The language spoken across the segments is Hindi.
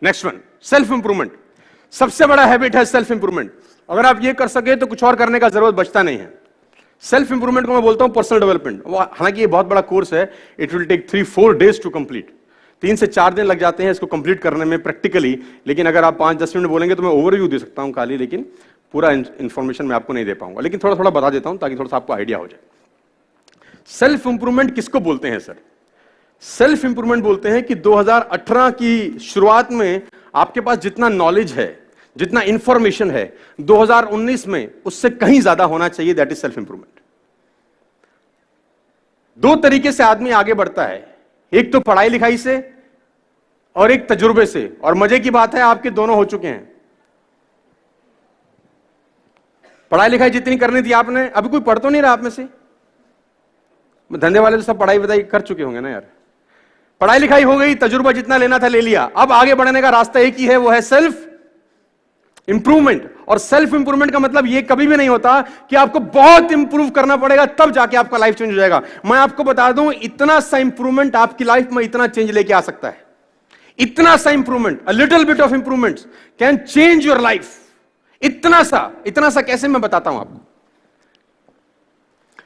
Next one, self improvement. सबसे बड़ा हैबिट है सेल्फ इंप्रूवमेंट। अगर आप ये कर सके तो कुछ और करने का जरूरत बचता नहीं है। सेल्फ इंप्रूवमेंट को मैं बोलता हूं पर्सनल डेवलपमेंट। हालांकि ये बहुत बड़ा कोर्स है, it will take 3-4 days to complete. 3 से 4 दिन लग जाते हैं इसको कंप्लीट करने में प्रैक्टिकली। लेकिन अगर आप 5-10 मिनट बोलेंगे तो मैं ओवरव्यू दे सकता हूं खाली, लेकिन पूरा इंफॉर्मेशन मैं आपको नहीं दे पाऊंगा। लेकिन थोड़ा थोड़ा बता देता हूं ताकि थोड़ा सा आपको आइडिया हो जाए। सेल्फ इंप्रूवमेंट किसको बोलते हैं सर? सेल्फ इंप्रूवमेंट बोलते हैं कि 2018 की शुरुआत में आपके पास जितना नॉलेज है, जितना इंफॉर्मेशन है, 2019 में उससे कहीं ज्यादा होना चाहिए। That is self improvement. 2 तरीके से आदमी आगे बढ़ता है, एक तो पढ़ाई लिखाई से और एक तजुर्बे से। और मजे की बात है आपके दोनों हो चुके हैं। पढ़ाई लिखाई जितनी करनी थी आपने, अभी कोई पढ़ तो नहीं रहा आप में से? धंधे वाले तो सब पढ़ाई वढ़ाई कर चुके होंगे ना यार। पढ़ाई लिखाई हो गई, तजुर्बा जितना लेना था ले लिया। अब आगे बढ़ने का रास्ता एक ही है, वो है सेल्फ इंप्रूवमेंट। और सेल्फ इंप्रूवमेंट का मतलब ये कभी भी नहीं होता कि आपको बहुत इंप्रूव करना पड़ेगा तब जाके आपका लाइफ चेंज हो जाएगा। मैं आपको बता दूं, इतना सा इंप्रूवमेंट आपकी लाइफ में इतना चेंज लेके आ सकता है। इतना सा improvement, a little bit of improvement can change your life. इतना सा कैसे, मैं बताता हूं आपको।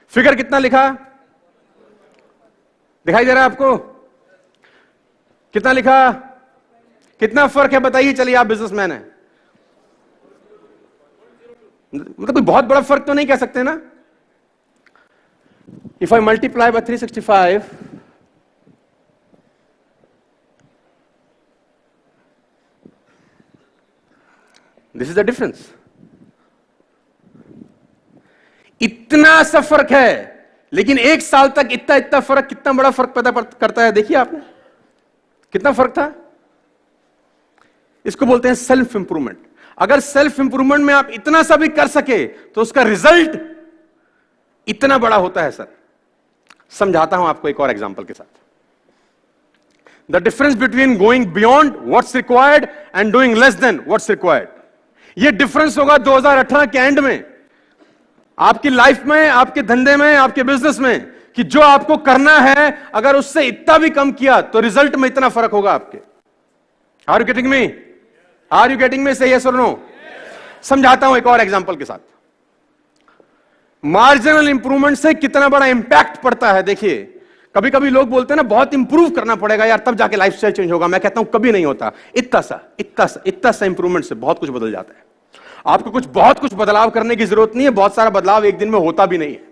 फिगर कितना लिखा दिखाई दे रहा है आपको? कितना लिखा? कितना फर्क है बताइए। चलिए आप बिजनेसमैन हैं, मतलब कोई बहुत बड़ा फर्क तो नहीं कह सकते ना। If I multiply by 365, this is the difference. इतना सा फर्क है, लेकिन 1 साल तक इतना फर्क, कितना बड़ा फर्क पैदा करता है। देखिए आपने कितना फर्क था। इसको बोलते हैं सेल्फ इंप्रूवमेंट। अगर सेल्फ इंप्रूवमेंट में आप इतना सा भी कर सके तो उसका रिजल्ट इतना बड़ा होता है सर। समझाता हूं आपको एक और एग्जांपल के साथ। The difference between going beyond what's required and doing less than what's required. यह डिफरेंस होगा 2018 के एंड में आपकी लाइफ में, आपके धंधे में, आपके बिजनेस में, कि जो आपको करना है अगर उससे इतना भी कम किया तो रिजल्ट में इतना फर्क होगा आपके। Are you getting me? Are you getting me? Say yes और नो? समझाता हूं एक और एग्जांपल के साथ। मार्जिनल इंप्रूवमेंट से कितना बड़ा इंपैक्ट पड़ता है। देखिए, कभी कभी लोग बोलते हैं ना बहुत इंप्रूव करना पड़ेगा यार तब जाके लाइफस्टाइल चेंज होगा। मैं कहता हूं कभी नहीं होता। इतना सा इंप्रूवमेंट से बहुत कुछ बदल जाता है। आपको बहुत कुछ बदलाव करने की जरूरत नहीं है। बहुत सारा बदलाव एक दिन में होता भी नहीं है।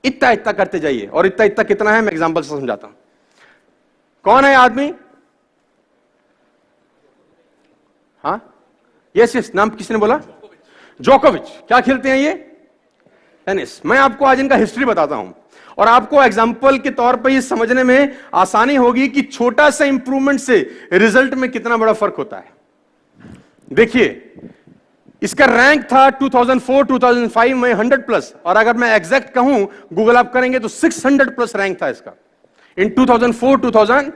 इतना करते जाइए। और इतना कितना है, मैं एग्जांपल से समझाता हूं। कौन है आदमी? हाँ, यस, नाम किसने बोला? जोकोविच। क्या खेलते हैं ये? टेनिस। मैं आपको आज इनका हिस्ट्री बताता हूं और आपको एग्जांपल के तौर पर ये समझने में आसानी होगी कि छोटा सा इंप्रूवमेंट से रिजल्ट में कितना बड़ा फर्क होता है। देखिए, इसका रैंक था 2004-2005 में 100+, और अगर मैं एग्जैक्ट कहूं, गूगल आप करेंगे तो 600+ रैंक था इसका इन 2004-2000।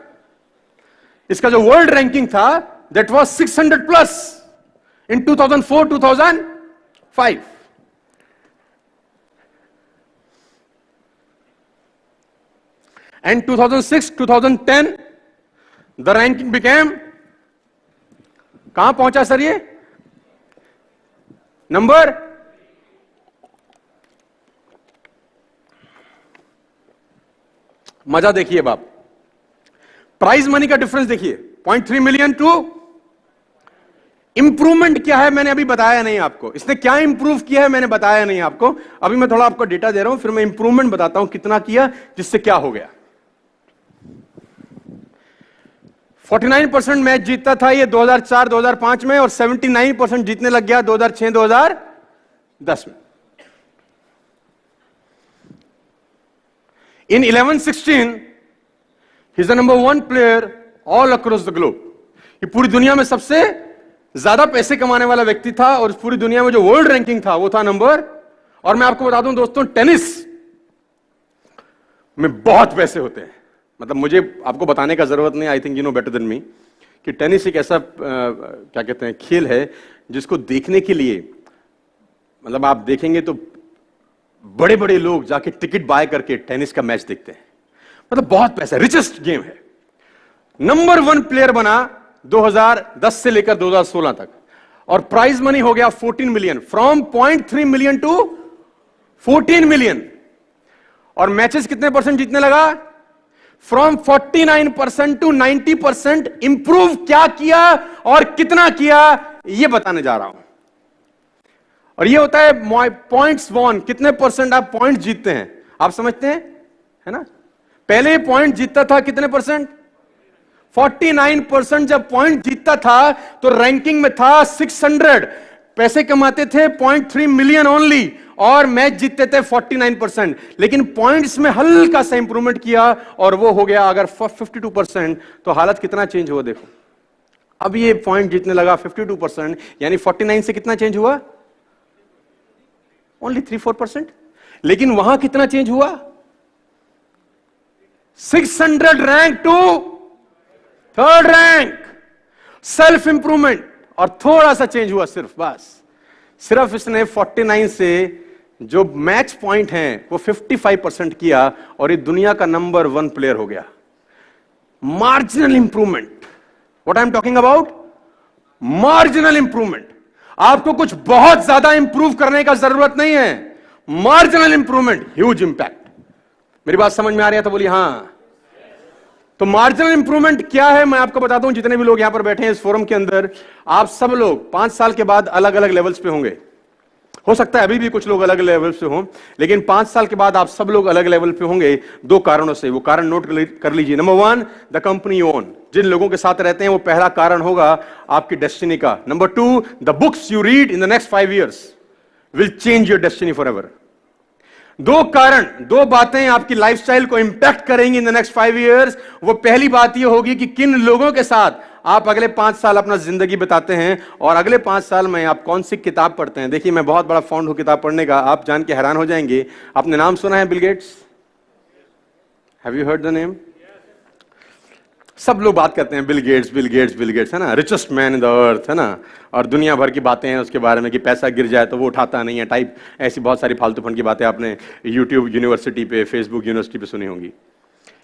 इसका जो वर्ल्ड रैंकिंग था that was 600+ in 2004-2005। And 2006-2010 the ranking became, कहां पहुंचा सर ये नंबर? मजा देखिए बाप। प्राइज मनी का डिफरेंस देखिए, 0.3 मिलियन टू इंप्रूवमेंट क्या है मैंने अभी बताया नहीं आपको। इसने क्या इंप्रूव किया है मैंने बताया नहीं आपको। अभी मैं थोड़ा आपको डेटा दे रहा हूं, फिर मैं इंप्रूवमेंट बताता हूं कितना किया, जिससे क्या हो गया। 49% मैच जीतता था ये 2004-2005 में, और 79% जीतने लग गया 2006-2010 में। In 11-16 he is the number 1 player all across the globe. ये पूरी दुनिया में सबसे ज्यादा पैसे कमाने वाला व्यक्ति था, और पूरी दुनिया में जो वर्ल्ड रैंकिंग था वो था नंबर। और मैं आपको बता दूं दोस्तों, टेनिस में बहुत पैसे होते हैं। मतलब मुझे आपको बताने का जरूरत नहीं, I think you know better than me, कि टेनिस एक ऐसा क्या कहते हैं खेल है जिसको देखने के लिए, मतलब आप देखेंगे तो बड़े बड़े लोग जाके टिकट बाय करके टेनिस का मैच देखते हैं। मतलब बहुत पैसा, रिचेस्ट गेम है। नंबर 1 प्लेयर बना 2010 से लेकर 2016 तक, और प्राइज मनी हो गया 14 million, from 0.3 million to 14 million. और मैचेस कितने परसेंट जीतने लगा? From 49% to 90%। इंप्रूव क्या किया और कितना किया, यह बताने जा रहा हूं। और ये होता है पॉइंट्स वॉन, कितने परसेंट आप पॉइंट जीतते हैं, आप समझते हैं, है ना? पहले पॉइंट जीतता था कितने परसेंट? 49%। जब पॉइंट जीतता था तो रैंकिंग में था 600, पैसे कमाते थे 0.3 मिलियन ओनली, और मैच जीतते थे 49%। लेकिन पॉइंट्स में हल्का सा इंप्रूवमेंट किया और वो हो गया अगर 52%, तो हालत कितना चेंज हुआ देखो। अब ये पॉइंट जीतने लगा 52%, यानी 49 से कितना चेंज हुआ? ओनली 3-4%। लेकिन वहां कितना चेंज हुआ? 600 rank to 3rd rank. Self improvement, और थोड़ा सा चेंज हुआ सिर्फ, बस सिर्फ इसने 49 से जो मैच पॉइंट हैं वो 55% किया, और ये दुनिया का नंबर 1 प्लेयर हो गया। Marginal improvement, what I am talking about, marginal improvement. आपको कुछ बहुत ज्यादा इंप्रूव करने का जरूरत नहीं है, मार्जिनल इंप्रूवमेंट, ह्यूज इंपैक्ट। मेरी बात समझ में आ रही है तो बोलिए हां। तो मार्जिनल इंप्रूवमेंट क्या है, मैं आपको बताता हूं। जितने भी लोग यहां पर बैठे हैं इस फोरम के अंदर, आप सब लोग 5 साल के बाद अलग अलग लेवल्स पे होंगे। हो सकता है अभी भी कुछ लोग अलग लेवल पे हों, लेकिन 5 साल के बाद आप सब लोग अलग लेवल पे होंगे 2 कारणों से। वो कारण नोट कर लीजिए। नंबर 1, द कंपनी ओन, जिन लोगों के साथ रहते हैं, वो पहला कारण होगा आपकी डेस्टिनी का। Number 2, the books you read in the next 5 years will change your destiny for ever. 2 कारण, 2 बातें आपकी लाइफस्टाइल को इंपैक्ट करेंगी इन द नेक्स्ट 5 years। वो पहली बात ये होगी कि किन लोगों के साथ आप अगले 5 साल अपना जिंदगी बिताते हैं, और अगले 5 साल में आप कौन सी किताब पढ़ते हैं। देखिए, मैं बहुत बड़ा फॉन्ड हूं किताब पढ़ने का, आप जान के हैरान हो जाएंगे। आपने नाम सुना है Bill Gates? Have you heard the name? सब लोग बात करते हैं Bill Gates, Bill Gates, Bill Gates, है ना, richest man in the earth, है ना, और दुनिया भर की बातें हैं उसके बारे में कि पैसा गिर जाए तो वो उठाता नहीं है टाइप, ऐसी बहुत सारी फालतू फंड की बातें आपने यूट्यूब यूनिवर्सिटी पे, फेसबुक यूनिवर्सिटी पे सुनी होंगी।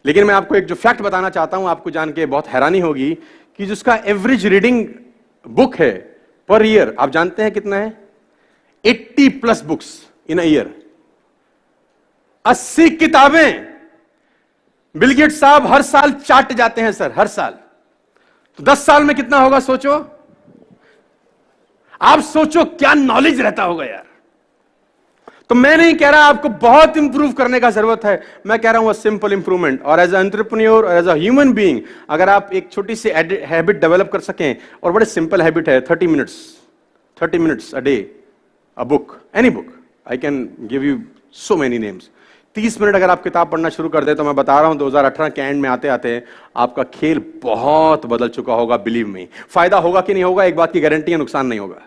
लेकिन मैं आपको एक जो फैक्ट बताना चाहता हूं, आपको जान के बहुत हैरानी होगी कि जिसका एवरेज रीडिंग बुक है पर ईयर, आप जानते हैं कितना है? 80+ बुक्स इन अ ईयर। 80 किताबें बिल गेट्स साहब हर साल चाट जाते हैं सर, हर साल। तो 10 साल में कितना होगा सोचो, आप सोचो क्या नॉलेज रहता होगा यार। तो मैं नहीं कह रहा आपको बहुत इंप्रूव करने का जरूरत है, मैं कह रहा हूं सिंपल इंप्रूवमेंट। और एज एंटरप्रेन्योर और एज अ ह्यूमन बीइंग, अगर आप एक छोटी सी हैबिट डेवलप कर सकें, और बड़े सिंपल हैबिट है, 30 minutes a day, a book, any book, I can give you so many names. 30 minute अगर आप किताब पढ़ना शुरू कर दे, तो मैं बता रहा हूं 2018 के एंड में आते आते आपका खेल बहुत बदल चुका होगा। बिलीव मी, फायदा होगा कि नहीं होगा, एक बात की गारंटी है, नुकसान नहीं होगा।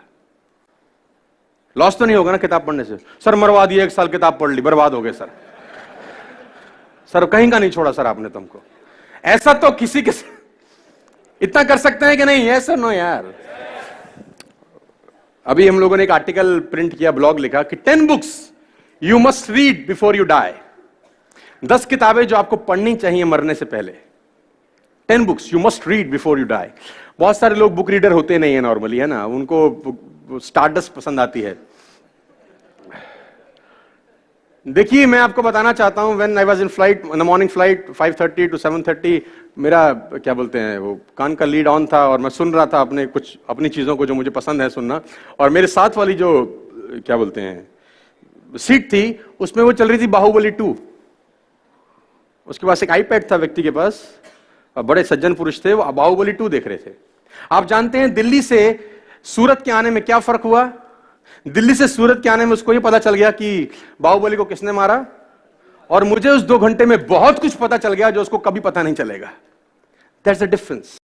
लॉस तो नहीं होगा ना किताब पढ़ने से? सर मरवा दिए, 1 साल किताब पढ़ ली, बर्बाद हो गए सर। सर कहीं का नहीं छोड़ा सर आपने तुमको। ऐसा तो किसी के इतना कर सकते हैं कि नहीं? यस और नो यार। अभी हम लोगों ने एक आर्टिकल प्रिंट किया, ब्लॉग लिखा कि 10 books you must read before you die. 10 किताबें जो आपको पढ़नी चाहिए मरने से पहले। 10 books you must read before you die. बहुत सारे लोग बुक रीडर होते नहीं है नॉर्मली, है ना, उनको स्टारडस्ट पसंद आती है। देखिए, मैं आपको बताना चाहता हूं, when I was in flight, in the morning flight 5:30 to 7:30, मेरा क्या बोलते हैं वो कान का लीड ऑन था, और मैं सुन रहा था अपनी चीजों को जो मुझे पसंद है सुनना। और मेरे साथ वाली जो क्या बोलते हैं सीट थी, उसमें वो चल रही थी बाहुबली 2। उसके पास एक आईपैड था व्यक्ति के पास, और बड़े सज्जन पुरुष थे, वो बाहुबली 2 देख रहे थे। आप जानते हैं दिल्ली से सूरत के आने में क्या फर्क हुआ? दिल्ली से सूरत के आने में उसको ये पता चल गया कि बाहुबली को किसने मारा, और मुझे उस 2 घंटे में बहुत कुछ पता चल गया जो उसको कभी पता नहीं चलेगा। That's the difference.